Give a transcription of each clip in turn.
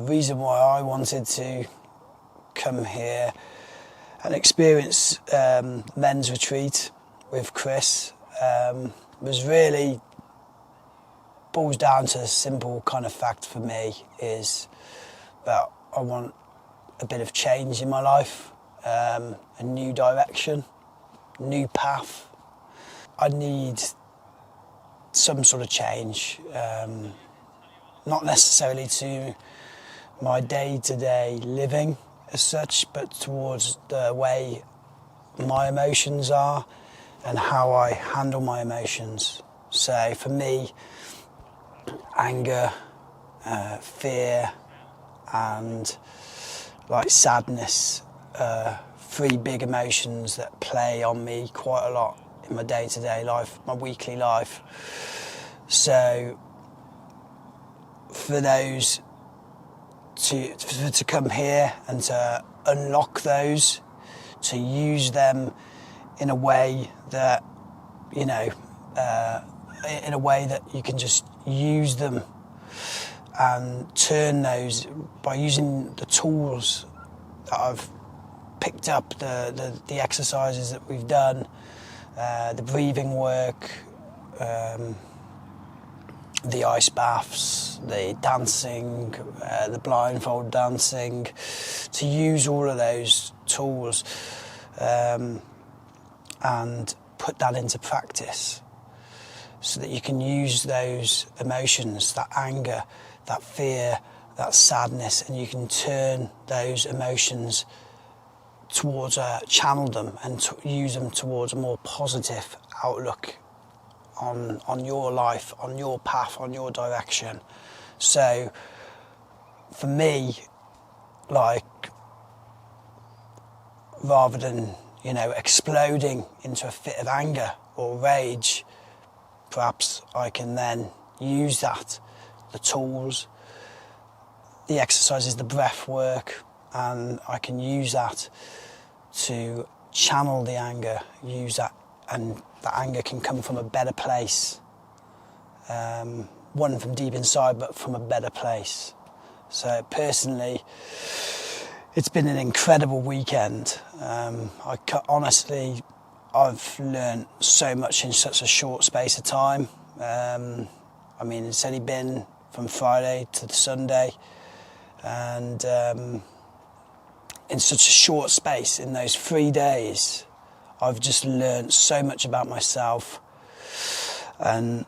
Reason why I wanted to come here and experience men's retreat with Chris was really boils down to a simple kind of fact for me, is that I want a bit of change in my life, a new direction, new path. I need some sort of change, not necessarily to my day-to-day living as such, but towards the way my emotions are and how I handle my emotions. So for me, anger, fear and like sadness, three big emotions that play on me quite a lot in my day-to-day life, my weekly life. So for those to come here and to unlock those, to use them in a way that, you know, in a way that you can just use them and turn those by using the tools that I've picked up, the exercises that we've done, the breathing work, the ice baths, the dancing, the blindfold dancing, to use all of those tools and put that into practice so that you can use those emotions, that anger, that fear, that sadness, and you can turn those emotions towards, channel them and use them towards a more positive outlook on your life, on your path, on your direction. So for me, like, rather than, you know, exploding into a fit of anger or rage, perhaps I can then use that, the tools, the exercises, the breath work, and I can use that to channel the anger, use that, and that anger can come from a better place, one from deep inside, but from a better place. So personally, it's been an incredible weekend. Honestly, I've learned so much in such a short space of time. I mean, it's only been from Friday to the Sunday, and in such a short space, in those 3 days, I've just learned so much about myself and,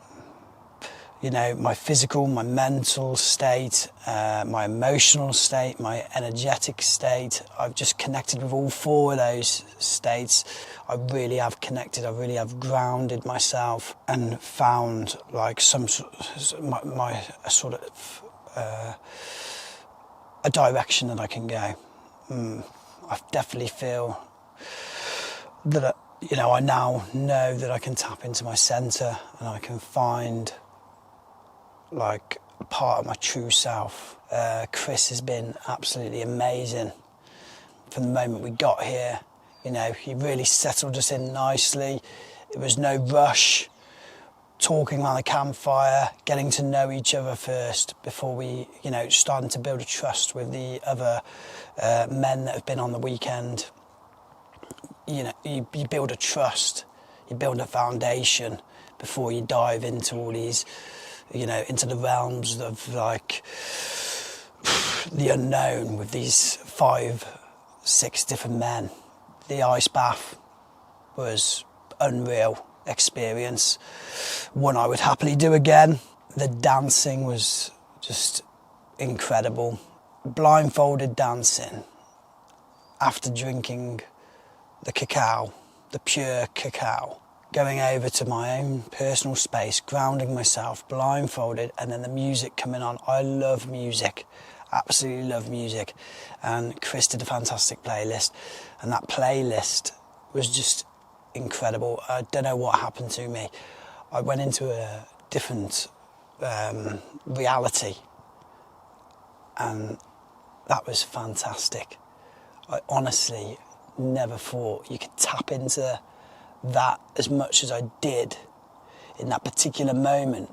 you know, my physical, my mental state, my emotional state, my energetic state. I've just connected with all four of those states. I really have connected, I really have grounded myself and found like my sort of a direction that I can go. I definitely feel that, you know, I now know that I can tap into my centre and I can find like a part of my true self. Chris has been absolutely amazing. From the moment we got here, you know, he really settled us in nicely. There was no rush, talking around the campfire, getting to know each other first before we, you know, starting to build a trust with the other men that have been on the weekend. You know, you build a trust, you build a foundation before you dive into all these, you know, into the realms of like the unknown with these 5-6 different men. The ice bath was unreal experience, one I would happily do again. The dancing was just incredible. Blindfolded dancing after drinking the cacao, the pure cacao, going over to my own personal space, grounding myself, blindfolded, and then the music coming on. I love music, absolutely love music. And Chris did a fantastic playlist, and that playlist was just incredible. I don't know what happened to me. I went into a different reality, and that was fantastic. I honestly never thought you could tap into that as much as I did in that particular moment.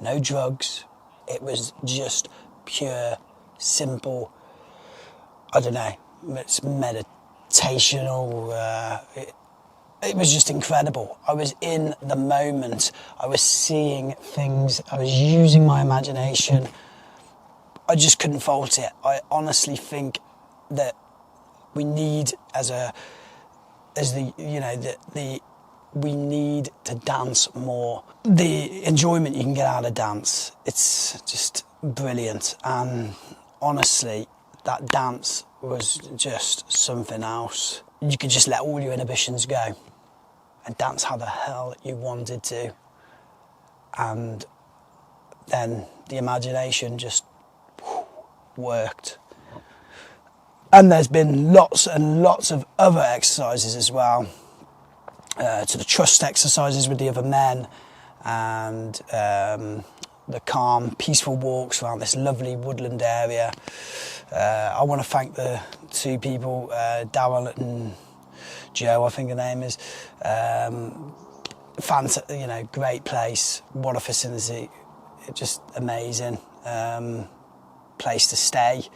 No drugs, it was just pure, simple, I don't know, it's meditational. It was just incredible. I was in the moment. I was seeing things. I was using my imagination. I just couldn't fault it. I honestly think that we need, we need to dance more. The enjoyment you can get out of dance, it's just brilliant. And honestly, that dance was just something else. You could just let all your inhibitions go and dance how the hell you wanted to. And then the imagination just worked. And there's been lots and lots of other exercises as well. To the trust exercises with the other men, and the calm, peaceful walks around this lovely woodland area. I want to thank the two people, Darryl and Joe, I think her name is. Great place. What a vicinity. Just amazing. Place to stay.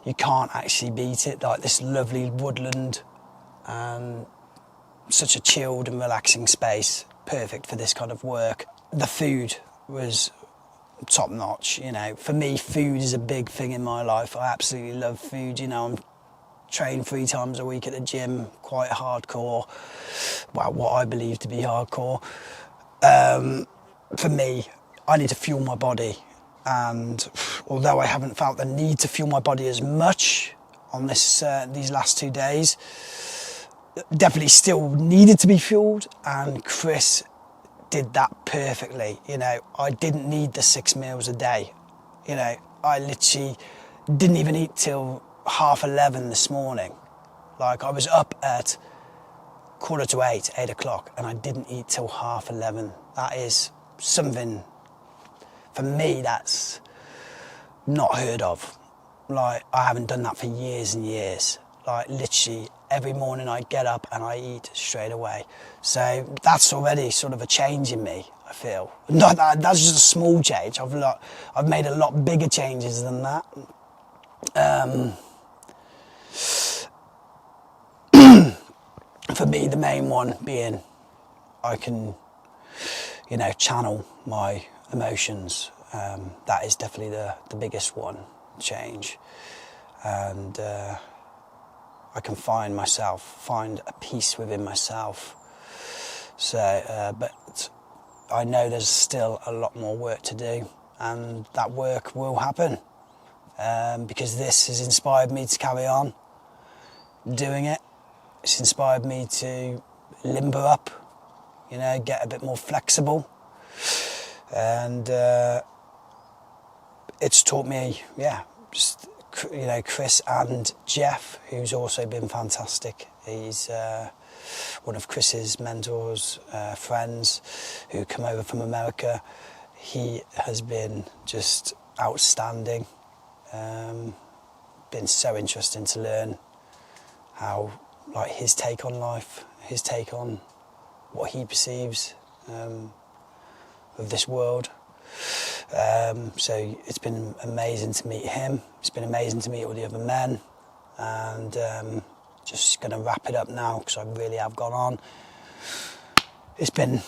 You can't actually beat it. Like this lovely woodland, and such a chilled and relaxing space, perfect for this kind of work. The food was top notch. For me, food is a big thing in my life. I absolutely love food. I'm trained 3 times a week at the gym, quite hardcore. Well, what I believe to be hardcore. For me, I need to fuel my body. And although I haven't felt the need to fuel my body as much on these last 2 days, definitely still needed to be fueled, and Chris did that perfectly. I didn't need the 6 meals a day. I literally didn't even eat till 11:30 this morning. Like, I was up at 7:45, 8 o'clock, and I didn't eat till 11:30. That is something, for me, that's not heard of. Like, I haven't done that for years and years. Like, literally every morning I get up and I eat straight away. So that's already sort of a change in me, I feel. That's just a small change. I've made a lot bigger changes than that. For me, the main one being I can, channel my emotions. That is definitely the biggest one, change. And I can find a peace within myself. So, but I know there's still a lot more work to do, and that work will happen, because this has inspired me to carry on doing it. It's inspired me to limber up, get a bit more flexible, and it's taught me, Chris and Jeff, who's also been fantastic. He's one of Chris's mentors, friends, who come over from America. He has been just outstanding. Been so interesting to learn how, his take on life, his take on what he perceives of this world. So it's been amazing to meet him. It's been amazing to meet all the other men, and just going to wrap it up now because I really have gone on. It's been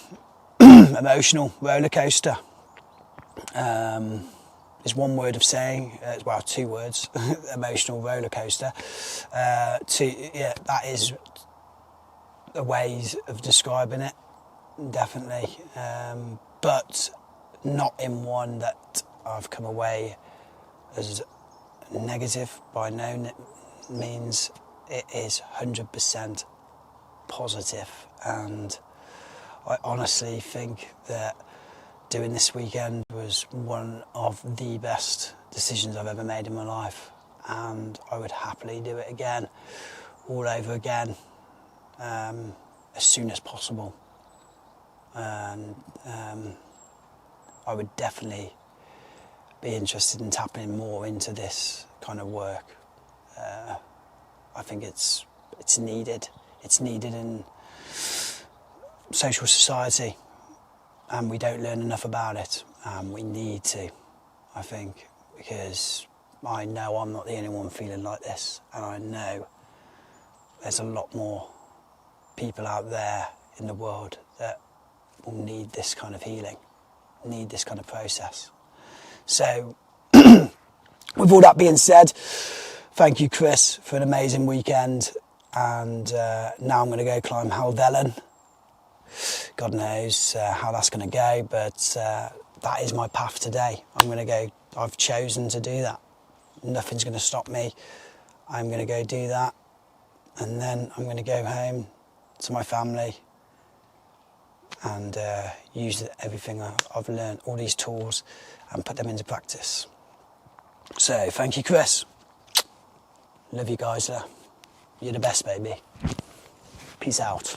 emotional roller coaster. Is one word of saying, 2 words, emotional roller coaster. That is the ways of describing it, definitely. But not in one that I've come away as negative, by no means. It is 100% positive, and I honestly think that doing this weekend was one of the best decisions I've ever made in my life, and I would happily do it again, all over again, as soon as possible. And I would definitely be interested in tapping more into this kind of work. I think it's needed. It's needed in social society, and we don't learn enough about it. We need to, I think. because I know I'm not the only one feeling like this, and I know there's a lot more people out there in the world that will need this kind of healing, need this kind of process. So with all that being said, thank you, Chris, for an amazing weekend, and now I'm going to go climb Helvellyn. God knows how that's going to go, but that is my path today. I've chosen to do that. Nothing's going to stop me. I'm going to go do that, and then I'm going to go home to my family and use everything I've learned, all these tools, and put them into practice. So thank you, Chris. Love you guys. You're the best, baby. Peace out.